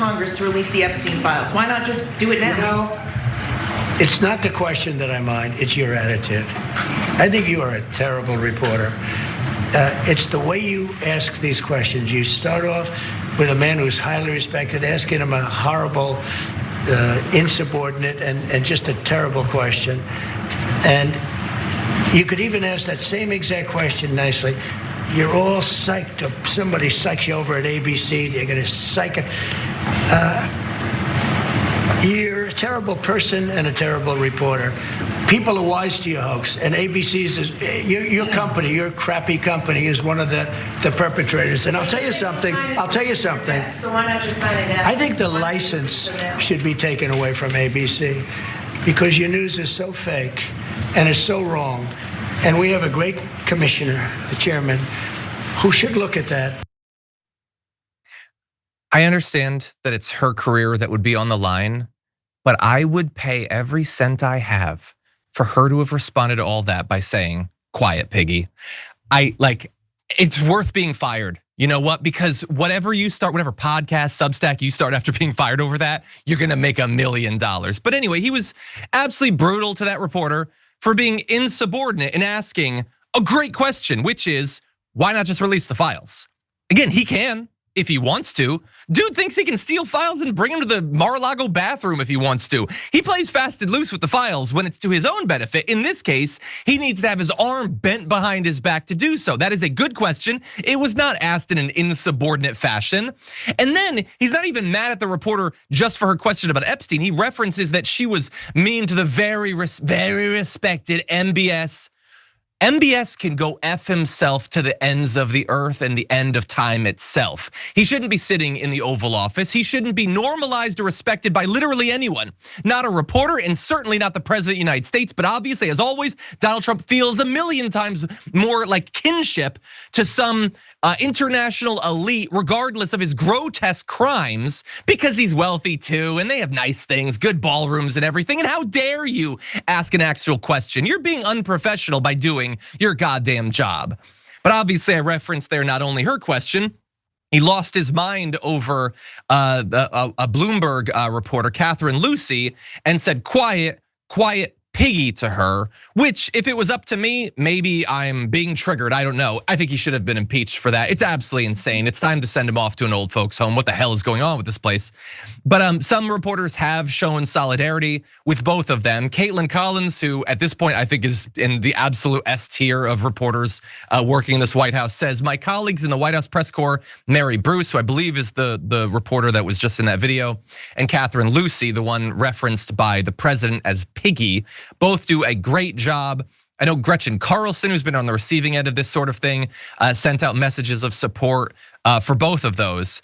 Congress to release the Epstein files? Why not just do it now? You know, it's not the question that I mind, it's your attitude. I think you are a terrible reporter. It's the way you ask these questions. You start off with a man who's highly respected, asking him a horrible, insubordinate, and just a terrible question. And you could even ask that same exact question nicely. You're all psyched up. Somebody psychs you over at ABC. They're going to psych it. You're a terrible person and a terrible reporter. People are wise to your hoax, and ABC's your company, your crappy company, is one of the perpetrators. And I'll tell you something. So why not just sign it now? I think the license should be taken away from ABC because your news is so fake and it's so wrong. And we have a great commissioner, the chairman, who should look at that. I understand that it's her career that would be on the line, but I would pay every cent I have for her to have responded to all that by saying, "Quiet, piggy." It's worth being fired. You know what? Because whatever podcast, Substack you start after being fired over that, you're gonna make $1 million. But anyway, he was absolutely brutal to that reporter for being insubordinate and asking a great question, which is, why not just release the files? Again, he can if he wants to. Dude thinks he can steal files and bring them to the Mar-a-Lago bathroom if he wants to. He plays fast and loose with the files when it's to his own benefit. In this case, he needs to have his arm bent behind his back to do so. That is a good question. It was not asked in an insubordinate fashion. And then he's not even mad at the reporter just for her question about Epstein. He references that she was mean to the very respected MBS. MBS can go F himself to the ends of the earth and the end of time itself. He shouldn't be sitting in the Oval Office. He shouldn't be normalized or respected by literally anyone. Not a reporter and certainly not the President of the United States. But obviously, as always, Donald Trump feels 1,000,000 times more like kinship to some international elite, regardless of his grotesque crimes, because he's wealthy too, and they have nice things, good ballrooms and everything. And how dare you ask an actual question? You're being unprofessional by doing your goddamn job. But obviously, I referenced there not only her question. He lost his mind over a Bloomberg reporter, Catherine Lucy, and said, "Quiet, quiet, piggy" to her, which if it was up to me, maybe I'm being triggered, I don't know. I think he should have been impeached for that. It's absolutely insane. It's time to send him off to an old folks home. What the hell is going on with this place? But some reporters have shown solidarity with both of them. Caitlin Collins, who at this point I think is in the absolute S tier of reporters working in this White House, says, "My colleagues in the White House press corps, Mary Bruce, who I believe is the reporter that was just in that video, and Catherine Lucy, the one referenced by the president as piggy, both do a great job." I know Gretchen Carlson, who's been on the receiving end of this sort of thing, sent out messages of support for both of those.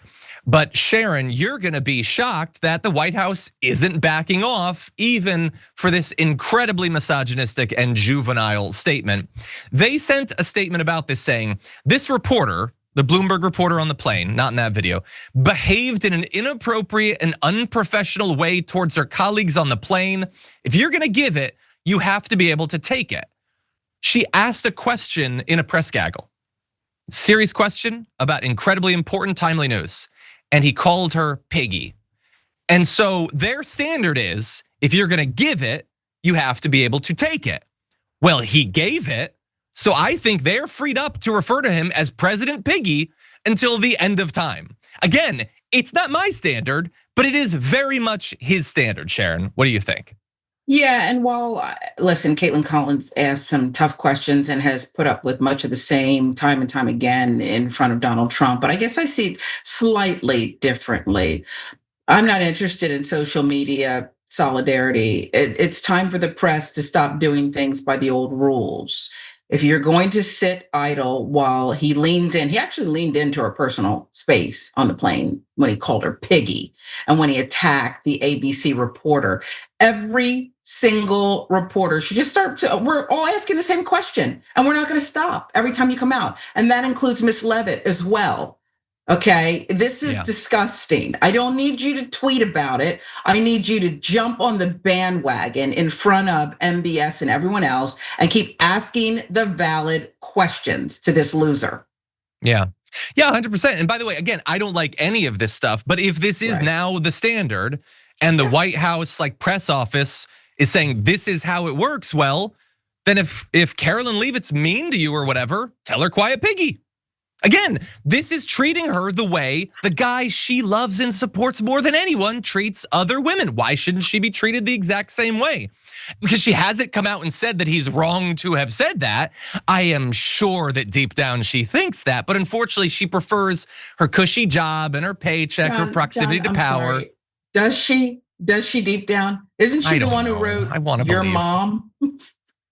But Sharon, you're gonna be shocked that the White House isn't backing off even for this incredibly misogynistic and juvenile statement. They sent a statement about this saying, this reporter, the Bloomberg reporter on the plane, not in that video, behaved in an inappropriate and unprofessional way towards her colleagues on the plane. If you're gonna give it, you have to be able to take it. She asked a question in a press gaggle. Serious question about incredibly important, timely news. And he called her piggy. And so their standard is, if you're gonna give it, you have to be able to take it. Well, he gave it. So I think they're freed up to refer to him as President Piggy until the end of time. Again, it's not my standard, but it is very much his standard, Sharon. What do you think? Yeah, and while, listen, Caitlin Collins asked some tough questions and has put up with much of the same time and time again in front of Donald Trump, but I guess I see it slightly differently. I'm not interested in social media solidarity. It's time for the press to stop doing things by the old rules. If you're going to sit idle while he leans in, he actually leaned into her personal space on the plane when he called her piggy and when he attacked the ABC reporter. Every single reporter should just we're all asking the same question and we're not gonna stop every time you come out. And that includes Miss Levitt as well. Okay, this is disgusting. I don't need you to tweet about it. I need you to jump on the bandwagon in front of MBS and everyone else and keep asking the valid questions to this loser. Yeah, Yeah, 100%. And by the way, again, I don't like any of this stuff, but if this is now the standard and the White House press office is saying this is how it works, well, then if Carolyn Leavitt's mean to you or whatever, tell her quiet piggy. Again, this is treating her the way the guy she loves and supports more than anyone treats other women. Why shouldn't she be treated the exact same way? Because she hasn't come out and said that he's wrong to have said that. I am sure that deep down she thinks that, but unfortunately she prefers her cushy job and her paycheck, her proximity to power. Sorry. Does she deep down? Isn't she the one who wrote your mom?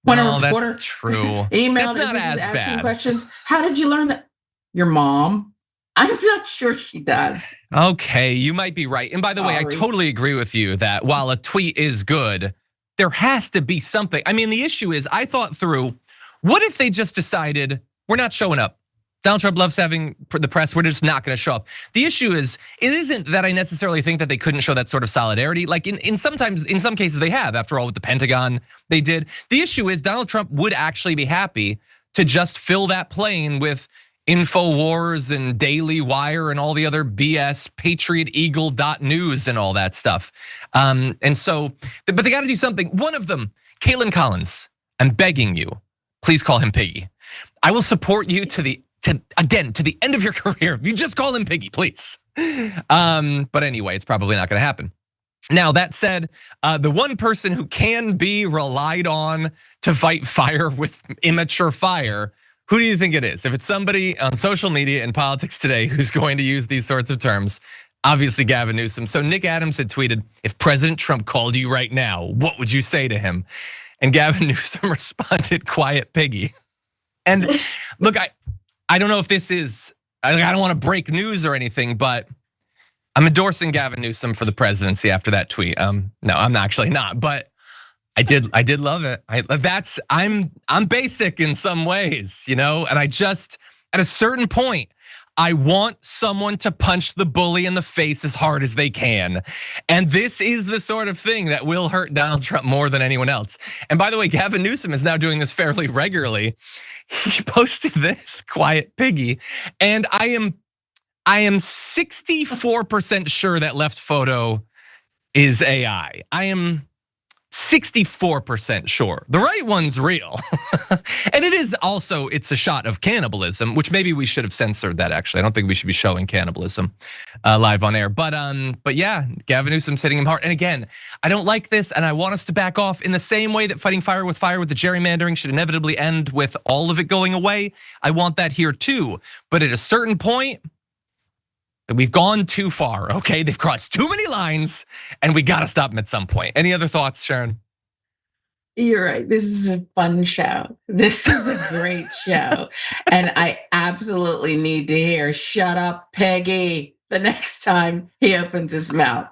When a reporter that's true. emailed that's not as asking bad. questions. How did you learn that? Your mom? I'm not sure she does. Okay, you might be right. And by the way, I totally agree with you that while a tweet is good, there has to be something. I mean, the issue is I thought through, what if they just decided we're not showing up? Donald Trump loves having the press. We're just not going to show up. The issue is, it isn't that I necessarily think that they couldn't show that sort of solidarity. Like in some cases they have. After all, with the Pentagon, they did. The issue is Donald Trump would actually be happy to just fill that plane with InfoWars and Daily Wire and all the other BS, PatriotEagle.news and all that stuff. And so, but they got to do something. One of them, Caitlin Collins, I'm begging you, please call him Piggy. I will support you to the end of your career. You just call him Piggy, please. But anyway, it's probably not going to happen. Now, that said, the one person who can be relied on to fight fire with immature fire, who do you think it is? If it's somebody on social media and politics today who's going to use these sorts of terms, obviously Gavin Newsom. So Nick Adams had tweeted, if President Trump called you right now, what would you say to him? And Gavin Newsom responded, quiet piggy. And look, I don't know if this is, I don't want to break news or anything, but I'm endorsing Gavin Newsom for the presidency after that tweet. No, I'm actually not, but I did love it. I'm basic in some ways, and I just, at a certain point, I want someone to punch the bully in the face as hard as they can. And this is the sort of thing that will hurt Donald Trump more than anyone else. And by the way, Gavin Newsom is now doing this fairly regularly. He posted this, quiet piggy, and I am 64% sure that left photo is AI. I am 64% sure. The right one's real. And it is also, it's a shot of cannibalism, which maybe we should have censored that actually. I don't think we should be showing cannibalism live on air. But yeah, Gavin Newsom's hitting him hard. And again, I don't like this and I want us to back off in the same way that fighting fire with the gerrymandering should inevitably end with all of it going away. I want that here too. But at a certain point, we've gone too far, okay? They've crossed too many lines and we gotta stop them at some point. Any other thoughts, Sharon? You're right, this is a fun show. This is a great show. And I absolutely need to hear, shut up, Peggy, the next time he opens his mouth.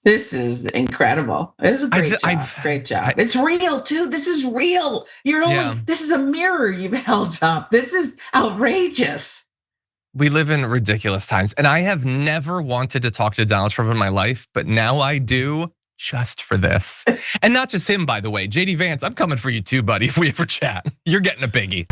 This is incredible. This is a great job, great job. It's real too, this is real. This is a mirror you've held up. This is outrageous. We live in ridiculous times, and I have never wanted to talk to Donald Trump in my life, but now I do just for this. And not just him, by the way. JD Vance, I'm coming for you too, buddy, if we ever chat. You're getting a biggie.